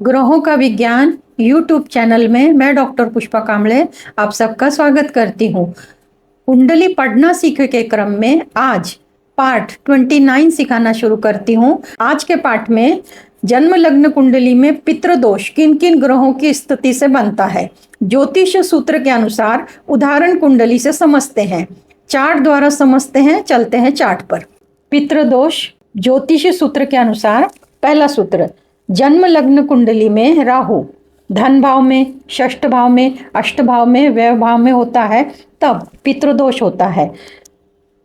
ग्रहों का विज्ञान यूट्यूब चैनल में मैं डॉक्टर पुष्पा कांबळे आप सबका स्वागत करती हूँ। कुंडली पढ़ना सीखे के क्रम में आज पाठ 29 सिखाना शुरू करती हूँ। आज के पाठ में जन्म लग्न कुंडली में पितृदोष किन किन ग्रहों की स्थिति से बनता है, ज्योतिष सूत्र के अनुसार उदाहरण कुंडली से समझते हैं, चार्ट द्वारा समझते हैं। चलते हैं चार्ट पर। पितृदोष ज्योतिष सूत्र के अनुसार पहला सूत्र, जन्म लग्न कुंडली में राहु धन भाव में, षष्ठ भाव में, अष्ट भाव में, व्यय भाव में होता है तब पितृदोष होता है।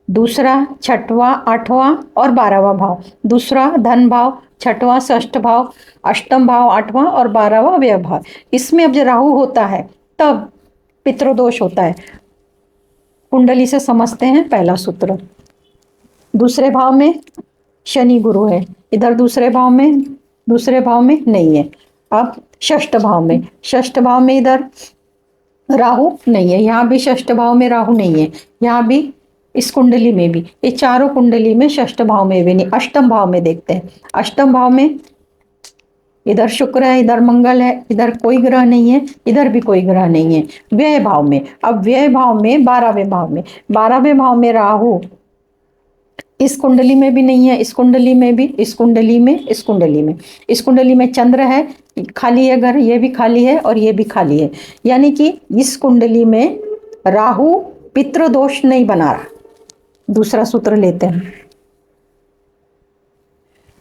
दूसरा, छठवां, आठवां और 12वां भाव। दूसरा धन भाव, छठवां षष्ठ भाव, अष्टम भाव आठवां और 12वां व्यय भाव। इसमें अब जब राहु होता है तब पितृदोष होता है। कुंडली से समझते हैं पहला सूत्र। दूसरे भाव में शनि गुरु है, इधर दूसरे भाव में नहीं है। अब षष्ठ भाव में इधर राहु नहीं है, यहाँ भी षष्ठ भाव में राहु नहीं है, यहाँ भी इस कुंडली में भी, ये चारों कुंडली में षष्ठ भाव में भी नहीं। अष्टम भाव में देखते हैं। अष्टम भाव में इधर शुक्र है, इधर मंगल है, इधर कोई ग्रह नहीं है, इधर भी कोई ग्रह नहीं है। व्यय भाव में, अब व्यय भाव में 12वें भाव में राहु इस कुंडली में भी नहीं है, इस कुंडली में भी, इस कुंडली में चंद्र है, खाली है घर, ये भी खाली है और ये भी खाली है। यानी कि इस कुंडली में राहु पितृदोष नहीं बना रहा। दूसरा सूत्र लेते हैं।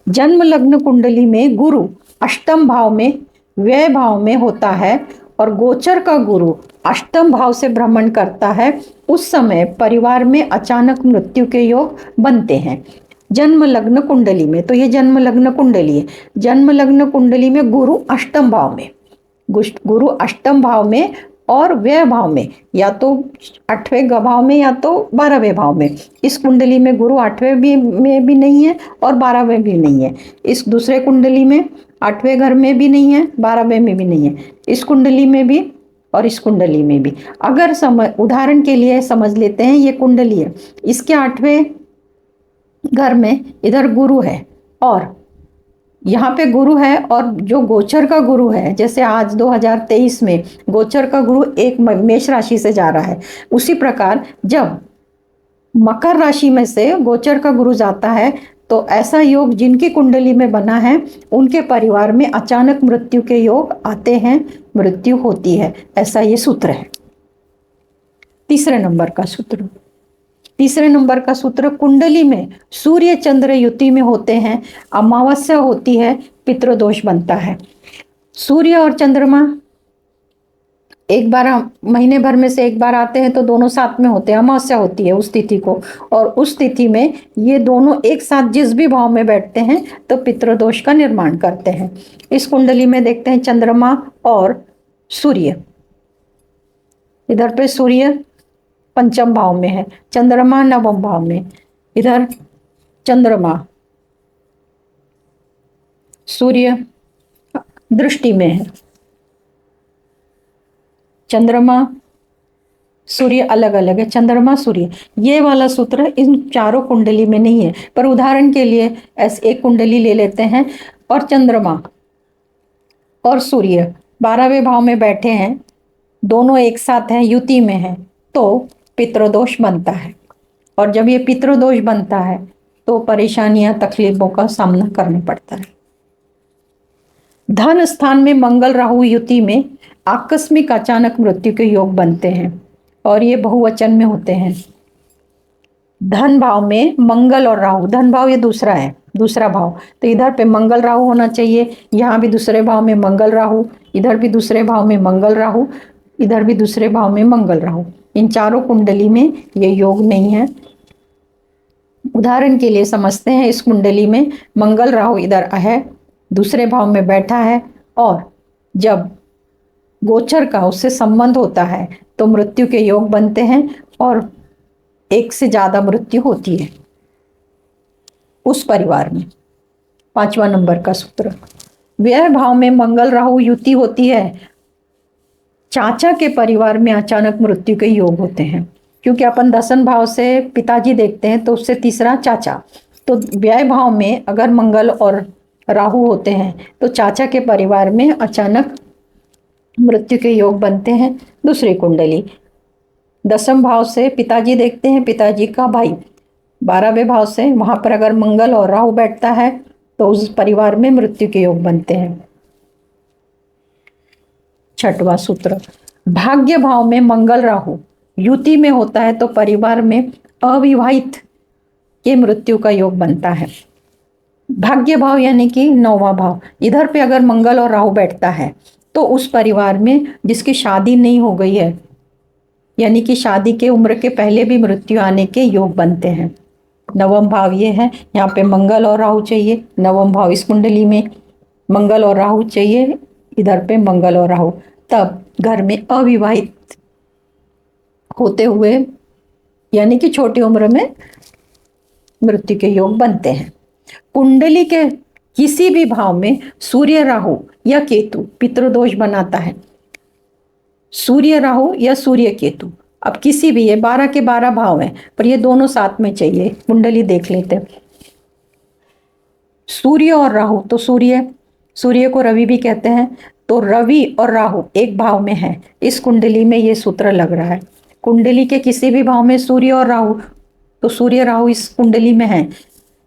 जन्म लग्न कुंडली में गुरु अष्टम भाव में, व्यय भाव में होता है और गोचर का गुरु अष्टम भाव से भ्रमण करता है, उस समय परिवार में अचानक मृत्यु के योग बनते हैं। जन्म लग्न कुंडली में, तो ये जन्म लग्न कुंडली है। जन्म लग्न कुंडली में गुरु अष्टम भाव में और व्यय भाव में, या तो 8वें भाव में या तो 12वें भाव में। इस कुंडली में गुरु 8वें में भी नहीं है और 12वें भी नहीं है। इस दूसरे कुंडली में 8वें घर में भी नहीं है, 12वें में भी नहीं है। इस कुंडली में भी और इस कुंडली में भी। अगर उदाहरण के लिए समझ लेते हैं, ये कुंडली है, इसके 8वें घर में इधर गुरु है और यहाँ पे गुरु है, और जो गोचर का गुरु है, जैसे आज 2023 में गोचर का गुरु एक मेष राशि से जा रहा है, उसी प्रकार जब मकर राशि में से गोचर का गुरु जाता है तो ऐसा योग जिनकी कुंडली में बना है उनके परिवार में अचानक मृत्यु के योग आते हैं, मृत्यु होती है। ऐसा ये सूत्र है। तीसरे नंबर का सूत्र, कुंडली में सूर्य चंद्र युति में होते हैं, अमावस्या होती है, पितृदोष बनता है। सूर्य और चंद्रमा एक बार महीने भर में से एक बार आते हैं तो दोनों साथ में होते हैं, अमावस्या होती है उस तिथि को, और उस तिथि में ये दोनों एक साथ जिस भी भाव में बैठते हैं तो पितृदोष का निर्माण करते हैं। इस कुंडली में देखते हैं चंद्रमा और सूर्य, इधर पे सूर्य पंचम भाव में है, चंद्रमा नवम भाव में, इधर चंद्रमा सूर्य दृष्टि में है। चंद्रमा सूर्य अलग अलग है, चंद्रमा सूर्य। ये वाला सूत्र इन चारों कुंडली में नहीं है, पर उदाहरण के लिए ऐसे एक कुंडली ले लेते हैं और चंद्रमा और सूर्य 12वें भाव में बैठे हैं, दोनों एक साथ हैं, युति में हैं, तो पितृदोष बनता है। और जब ये पितृदोष बनता है तो परेशानियां, तकलीफों का सामना करना पड़ता है। धन स्थान में मंगल राहु युति में आकस्मिक अचानक मृत्यु के योग बनते हैं और ये बहुवचन में होते हैं। धन भाव में मंगल और राहु, धन भाव ये दूसरा है, दूसरा भाव, तो इधर पे मंगल राहु होना चाहिए, यहाँ भी दूसरे भाव में मंगल राहु, इधर भी दूसरे भाव में मंगल राहु, इधर भी दूसरे भाव में मंगल राहु। इन चारों कुंडली में ये योग नहीं है। उदाहरण के लिए समझते हैं, इस कुंडली में मंगल राहु इधर है, दूसरे भाव में बैठा है, और जब गोचर का उससे संबंध होता है तो मृत्यु के योग बनते हैं और एक से ज्यादा मृत्यु होती है उस परिवार में। 5वां नंबर का सूत्र, व्यय भाव में मंगल राहु युति होती है, चाचा के परिवार में अचानक मृत्यु के योग होते हैं। क्योंकि अपन दशम भाव से पिताजी देखते हैं तो उससे तीसरा चाचा, तो व्यय भाव में अगर मंगल और राहु होते हैं तो चाचा के परिवार में अचानक मृत्यु के योग बनते हैं। दूसरी कुंडली, 10वें भाव से पिताजी देखते हैं, पिताजी का भाई। 12वें भाव से वहां पर अगर मंगल और राहु बैठता है तो उस परिवार में मृत्यु के योग बनते हैं। 6वां सूत्र, भाग्य भाव में मंगल राहु युति में होता है तो परिवार में अविवाहित के मृत्यु का योग बनता है। भाग्य भाव यानी कि 9वां भाव, इधर पे अगर मंगल और राहु बैठता है तो उस परिवार में जिसकी शादी नहीं हो गई है, यानी कि शादी के उम्र के पहले भी मृत्यु आने के योग बनते हैं। 9वां भाव ये है, यहाँ पे मंगल और राहु चाहिए। 9वां भाव इस कुंडली में मंगल और राहु चाहिए, इधर पे मंगल और राहु, तब घर में अविवाहित होते हुए यानी कि छोटी उम्र में मृत्यु के योग बनते हैं। कुंडली के किसी भी भाव में सूर्य राहु या केतु पितृदोष बनाता है। सूर्य राहु या सूर्य केतु, अब किसी भी, ये 12 के 12 भाव हैं पर ये दोनों साथ में चाहिए। कुंडली देख लेते हैं। सूर्य और राहु, तो सूर्य को रवि भी कहते हैं, तो रवि और राहु एक भाव में है। इस कुंडली में ये सूत्र लग रहा है। कुंडली के किसी भी भाव में सूर्य और राहु, तो सूर्य राहु इस कुंडली में है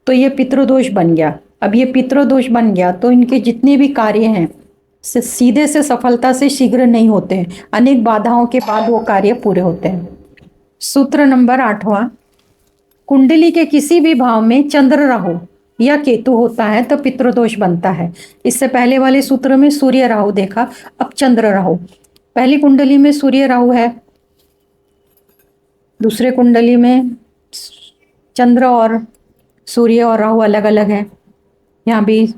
तो ये पितृदोष बन गया। अब ये पितृदोष बन गया तो इनके जितने भी कार्य हैं सीधे से सफलता से शीघ्र नहीं होते हैं, अनेक बाधाओं के बाद वो कार्य पूरे होते हैं। सूत्र नंबर 8वां, कुंडली के किसी भी भाव में चंद्र राहु या केतु होता है तो पितृदोष बनता है। इससे पहले वाले सूत्र में सूर्य राहु देखा, अब चंद्र राहु। पहली कुंडली में सूर्य राहु है, दूसरे कुंडली में चंद्र और सूर्य और राहु अलग अलग है। यहाँ भी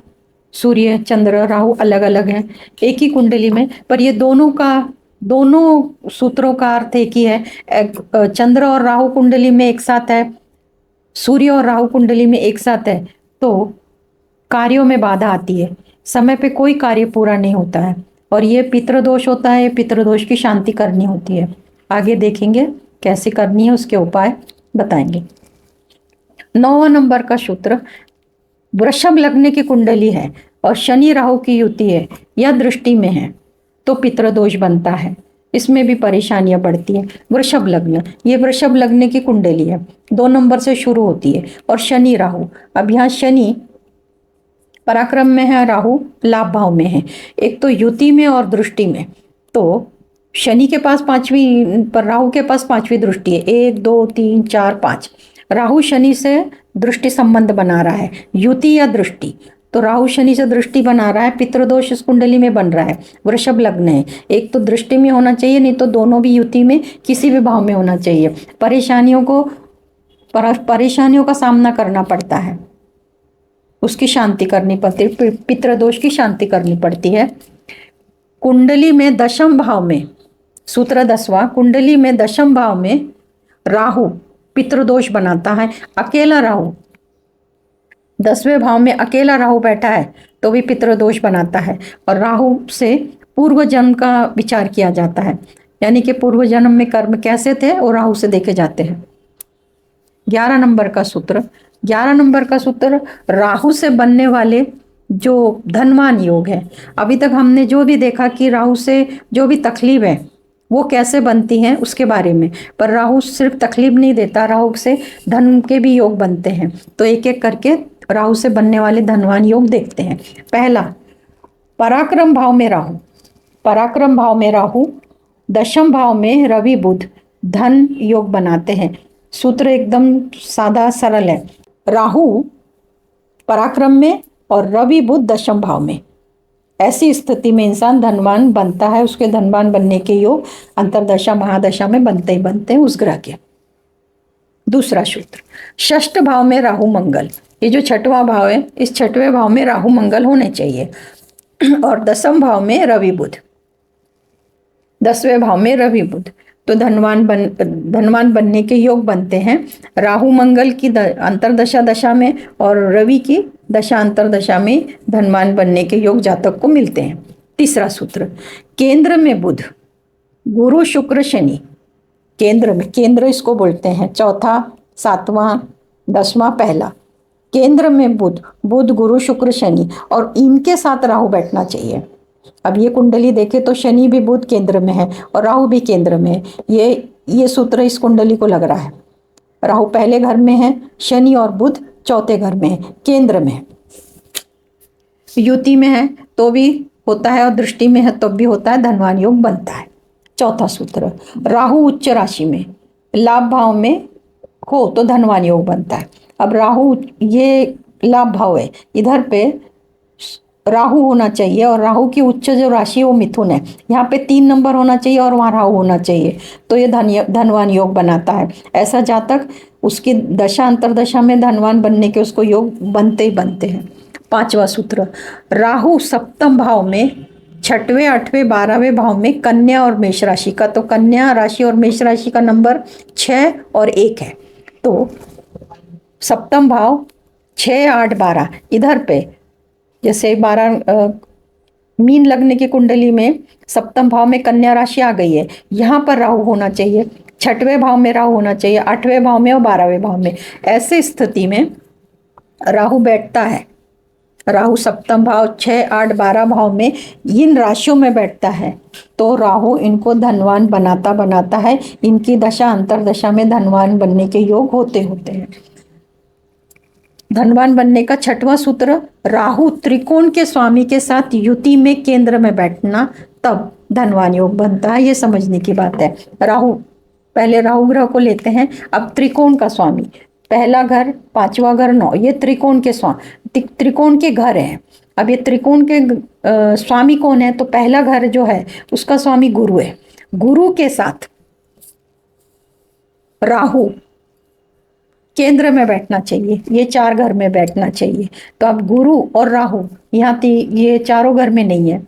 सूर्य चंद्र राहु अलग अलग है एक ही कुंडली में, पर ये दोनों सूत्रों का अर्थ एक ही है। चंद्र और राहु कुंडली में एक साथ है, सूर्य और राहु कुंडली में एक साथ है तो कार्यों में बाधा आती है, समय पे कोई कार्य पूरा नहीं होता है और ये पितृदोष होता है। पितृदोष की शांति करनी होती है, आगे देखेंगे कैसे करनी है, उसके उपाय बताएंगे। 9वां नंबर का सूत्र, वृषभ लग्न की कुंडली है और शनि राहु की युति है या दृष्टि में है तो पितृदोष बनता है। इसमें भी परेशानियां बढ़ती हैं। वृषभ लग्न, ये वृषभ लग्न की कुंडली है, 2 नंबर से शुरू होती है और शनि राहु, अब यहाँ शनि पराक्रम में है, राहु लाभ भाव में है, एक तो युति में और दृष्टि में। तो शनि के पास 5वीं पर राहु के पास 5वीं दृष्टि है, 1 2 3 4 5। राहु शनि से दृष्टि संबंध बना रहा है, युति या दृष्टि, तो राहु शनि से दृष्टि बना रहा है, पितृदोष इस कुंडली में बन रहा है। वृषभ लग्न है, एक तो दृष्टि में होना चाहिए, नहीं तो दोनों भी युति में किसी भी भाव में होना चाहिए। परेशानियों का सामना करना पड़ता है, उसकी शांति करनी पड़ती है, पितृदोष की शांति करनी पड़ती है। कुंडली में 10वें भाव में, सूत्र 10वां, कुंडली में 10वें भाव में राहु पितृदोष बनाता है। अकेला राहु 10वें भाव में अकेला राहु बैठा है तो भी पितृदोष बनाता है और राहु से पूर्व जन्म का विचार किया जाता है, यानी कि पूर्व जन्म में कर्म कैसे थे और राहु से देखे जाते हैं। 11 नंबर का सूत्र, 11 नंबर का सूत्र, राहु से बनने वाले जो धनवान योग है। अभी तक हमने जो भी देखा कि राहु से जो भी तकलीफ है वो कैसे बनती हैं उसके बारे में, पर राहु सिर्फ तकलीफ नहीं देता, राहु से धन के भी योग बनते हैं। तो एक एक करके राहु से बनने वाले धनवान योग देखते हैं। पहला, पराक्रम भाव में राहु, पराक्रम भाव में राहु, 10वें भाव में रवि बुध धन योग बनाते हैं। सूत्र एकदम सादा सरल है, राहु पराक्रम में और रवि बुध 10वें भाव में। ऐसी स्थिति में इंसान धनवान बनता है, उसके धनवान बनने के योग अंतरदशा महादशा में बनते ही बनते हैं उस ग्रह के। दूसरा सूत्र, 6ठ भाव में राहु मंगल, ये जो 6वां भाव है इस 6वें भाव में राहु मंगल होने चाहिए और 10वें भाव में रवि बुध, 10वें भाव में रवि बुध, तो धनवान बनने के योग बनते हैं। राहु मंगल की अंतरदशा दशा में और रवि की दशा अंतरदशा में धनवान बनने के योग जातक को मिलते हैं। तीसरा सूत्र, केंद्र में बुध, गुरु शुक्र शनि, केंद्र में, केंद्र इसको बोलते हैं, चौथा 7वां 10वां पहला, केंद्र में बुध, बुध गुरु शुक्र शनि, और इनके साथ राहु बैठना चाहिए। अब ये कुंडली देखे तो शनि भी बुध केंद्र में है और राहु भी केंद्र में है। ये सूत्र इस कुंडली को लग रहा है। राहु पहले घर में है, शनि और बुध चौथे घर में है, केंद्र में है। युति में है तो भी होता है और दृष्टि में है तो भी होता है, धनवान योग बनता है। चौथा सूत्र, राहु उच्च राशि में लाभ भाव में हो तो धनवान योग बनता है। अब राहु ये लाभ भाव है, इधर पे राहु होना चाहिए और राहु की उच्च जो राशि है वो मिथुन है। यहाँ पे 3 नंबर होना चाहिए और वहाँ राहु होना चाहिए, तो ये धनवान योग बनाता है। ऐसा जातक उसकी दशा अंतरदशा में धनवान बनने के उसको योग बनते ही बनते हैं। 5वां सूत्र, राहु सप्तम भाव में 6वें 8वें 12वें भाव में कन्या और मेष राशि का, तो कन्या राशि और मेष राशि का नंबर 6 और 1 है। तो सप्तम भाव 6 8 12, इधर पे जैसे 12 मीन लगने की कुंडली में सप्तम भाव में कन्या राशि आ गई है, यहाँ पर राहु होना चाहिए। 6वें भाव में राहु होना चाहिए, 8वें भाव में और 12वें भाव में। ऐसे स्थिति में राहु बैठता है। राहु सप्तम भाव 6 8 12 भाव में इन राशियों में बैठता है तो राहु इनको धनवान बनाता बनाता है। इनकी दशा अंतरदशा में धनवान बनने के योग होते होते हैं। धनवान बनने का 6वां सूत्र, राहु त्रिकोण के स्वामी के साथ युति में केंद्र में बैठना, तब धनवान योग बनता है। ये समझने की बात है। राहु, पहले राहु ग्रह को लेते हैं। अब त्रिकोण का स्वामी, पहला घर 5वां घर 9, ये त्रिकोण के त्रिकोण के घर हैं। अब ये त्रिकोण के स्वामी कौन है, तो पहला घर जो है उसका स्वामी गुरु है। गुरु के साथ राहु केंद्र में बैठना चाहिए, ये 4 घर में बैठना चाहिए। तो अब गुरु और राहु यहाँ ये चारों घर में नहीं है।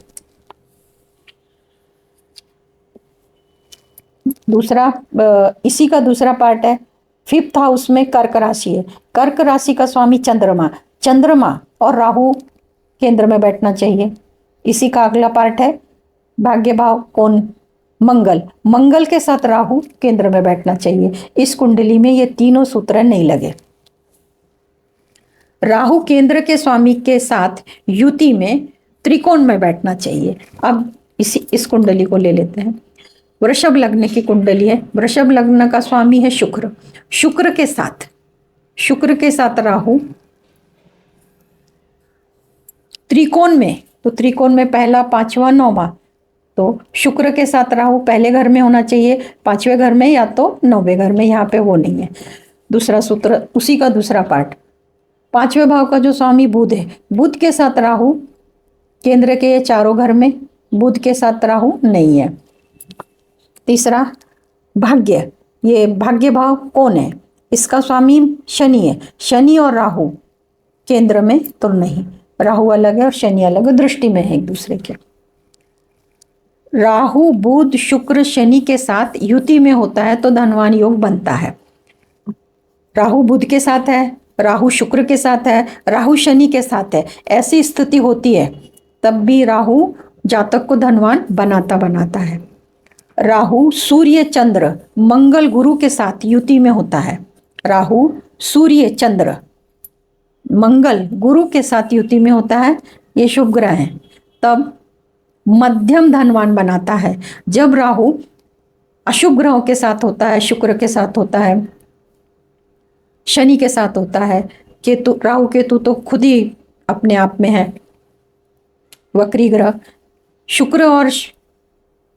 दूसरा इसी का दूसरा पार्ट है, 5th हाउस में कर्क राशि है। कर्क राशि का स्वामी चंद्रमा और राहु केंद्र में बैठना चाहिए। इसी का अगला पार्ट है भाग्य भाव, कौन, मंगल के साथ राहु केंद्र में बैठना चाहिए। इस कुंडली में ये तीनों सूत्र नहीं लगे। राहु केंद्र के स्वामी के साथ युति में त्रिकोण में बैठना चाहिए। अब इस कुंडली को ले लेते हैं। वृषभ लग्न की कुंडली है। वृषभ लग्न का स्वामी है शुक्र के साथ राहु त्रिकोण में, तो त्रिकोण में पहला 5वां 9वां, तो शुक्र के साथ राहु पहले घर में होना चाहिए, 5वें घर में या तो 9वें घर में। यहाँ पे वो नहीं है। दूसरा सूत्र उसी का दूसरा पार्ट, 5वें भाव का जो स्वामी बुध है, बुध के साथ राहु केंद्र के चारों घर में, बुध के साथ राहु नहीं है। तीसरा भाग्य, ये भाग्य भाव कौन है, इसका स्वामी शनि है। शनि और राहु केंद्र में तो नहीं, राहु अलग है और शनि अलग है, दृष्टि में है एक दूसरे के। राहु बुध शुक्र शनि के साथ युति में होता है तो धनवान योग बनता है। राहु बुध के साथ है, राहु शुक्र के साथ है, राहु शनि के साथ है, ऐसी स्थिति होती है तब भी राहु जातक को धनवान बनाता है। राहु सूर्य चंद्र मंगल गुरु के साथ युति में होता है। राहु सूर्य चंद्र मंगल गुरु के साथ युति में होता है, ये शुभ ग्रह हैं, तब मध्यम धनवान बनाता है। जब राहु अशुभ ग्रहों के साथ होता है, शुक्र के साथ होता है, शनि के साथ होता है, केतु, राहु केतु तो खुद ही अपने आप में है वक्री ग्रह। शुक्र और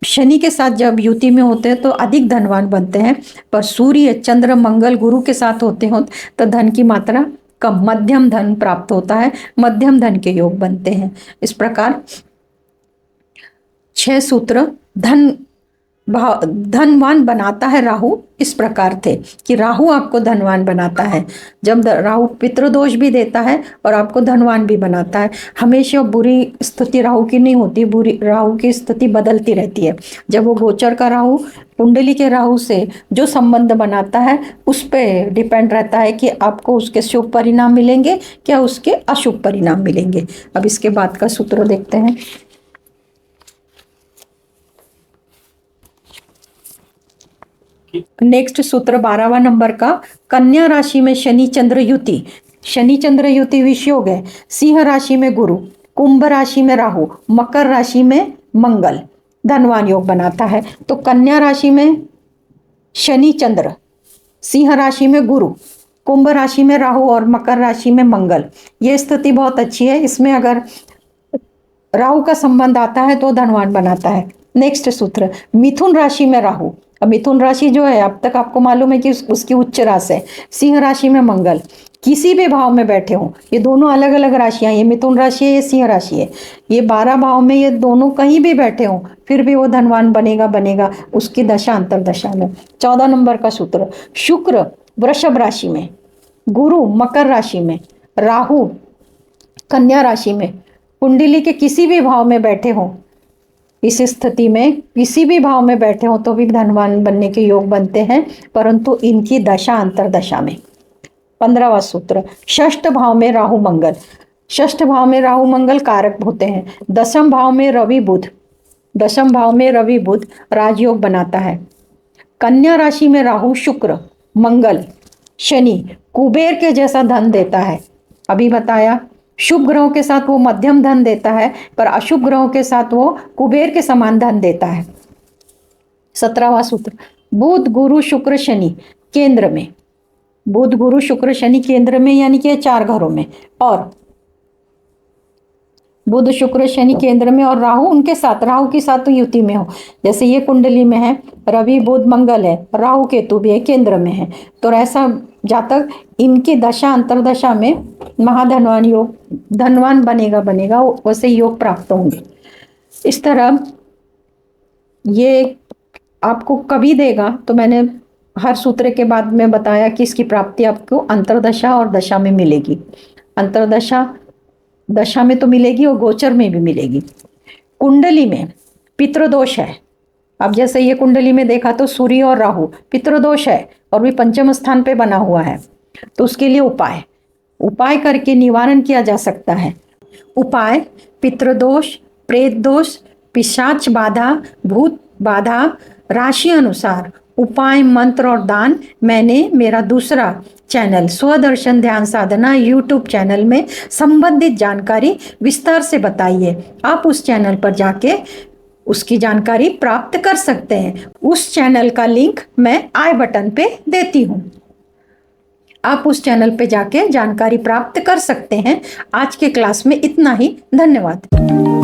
शनि के साथ जब युति में होते हैं तो अधिक धनवान बनते हैं, पर सूर्य चंद्र मंगल गुरु के साथ होते हो तो धन की मात्रा कम, मध्यम धन प्राप्त होता है, मध्यम धन के योग बनते हैं। इस प्रकार 6 सूत्र धनवान बनाता है राहु इस प्रकार थे कि राहु आपको धनवान बनाता है। जब राहु पितृदोष भी देता है और आपको धनवान भी बनाता है। हमेशा बुरी स्थिति राहु की नहीं होती, बुरी राहु की स्थिति बदलती रहती है। जब वो गोचर का राहु कुंडली के राहु से जो संबंध बनाता है उस पर डिपेंड रहता है कि आपको उसके शुभ परिणाम मिलेंगे क्या उसके अशुभ परिणाम मिलेंगे। अब इसके बाद का सूत्र देखते हैं। नेक्स्ट सूत्र 12वां नंबर का, कन्या राशि में शनि चंद्र युति शनि चंद्र युति विष योग है। सिंह राशि में गुरु, कुंभ राशि में राहु, मकर राशि में मंगल धनवान योग बनाता है। तो कन्या राशि में शनि चंद्र, सिंह राशि में गुरु, कुंभ राशि में राहु और मकर राशि में मंगल, ये स्थिति बहुत अच्छी है। इसमें अगर राहु का संबंध आता है तो धनवान बनाता है। नेक्स्ट सूत्र, मिथुन राशि में राहु। अब मिथुन राशि जो है अब तक आपको मालूम है कि उसकी उच्च राशि है। सिंह राशि में मंगल, किसी भी भाव में बैठे हों, ये दोनों अलग अलग राशियां, ये मिथुन राशि है, ये सिंह राशि है, ये 12 भाव में ये दोनों कहीं भी बैठे हों फिर भी वो धनवान बनेगा उसकी दशा अंतरदशा में। 14 नंबर का सूत्र, शुक्र वृषभ राशि में, गुरु मकर राशि में, राहु कन्या राशि में, कुंडली के किसी भी भाव में बैठे हों, इस स्थिति में किसी भी भाव में बैठे हों तो भी धनवान बनने के योग बनते हैं, परंतु इनकी दशा अंतरदशा में। 15वां सूत्र, षष्ठ भाव में राहु मंगल। षष्ठ भाव में राहु मंगल कारक होते हैं। दशम भाव में रवि बुध राजयोग बनाता है। कन्या राशि में राहु शुक्र मंगल शनि कुबेर के जैसा धन देता है। अभी बताया शुभ ग्रहों के साथ वो मध्यम धन देता है, पर अशुभ ग्रहों के साथ वो कुबेर के समान धन देता है। 17वां सूत्र, बुध गुरु शुक्र शनि केंद्र में, बुध गुरु शुक्र शनि केंद्र में यानी कि 4 घरों में, और बुध शुक्र शनि केंद्र में और राहु उनके साथ, राहु के साथ तो युति में हो। जैसे ये कुंडली में है, रवि बुध मंगल है, राहु केतु भी है, केंद्र में है, तो ऐसा जातक इनकी दशा अंतरदशा में महाधनवान योग, धनवान बनेगा वैसे योग प्राप्त होंगे। इस तरह ये आपको कभी देगा, तो मैंने हर सूत्र के बाद में बताया कि इसकी प्राप्ति आपको अंतरदशा और दशा में मिलेगी। अंतरदशा दशा में तो मिलेगी और गोचर में भी मिलेगी। कुंडली में पितृदोष है। अब जैसे ये कुंडली में देखा तो सूर्य और राहु पितृदोष है और भी पंचम स्थान पे बना हुआ है, तो उसके लिए उपाय करके निवारण किया जा सकता है। उपाय, पितृदोष, प्रेत दोष, पिशाच बाधा, भूत बाधा, राशि अनुसार उपाय, मंत्र और दान मैंने मेरा दूसरा चैनल स्वदर्शन ध्यान साधना यूट्यूब चैनल में संबंधित जानकारी विस्तार से बताई है। आप उस चैनल पर जाके उसकी जानकारी प्राप्त कर सकते हैं। उस चैनल का लिंक मैं आई बटन पे देती हूँ, आप उस चैनल पे जाके जानकारी प्राप्त कर सकते हैं। आज के क्लास में इतना ही, धन्यवाद।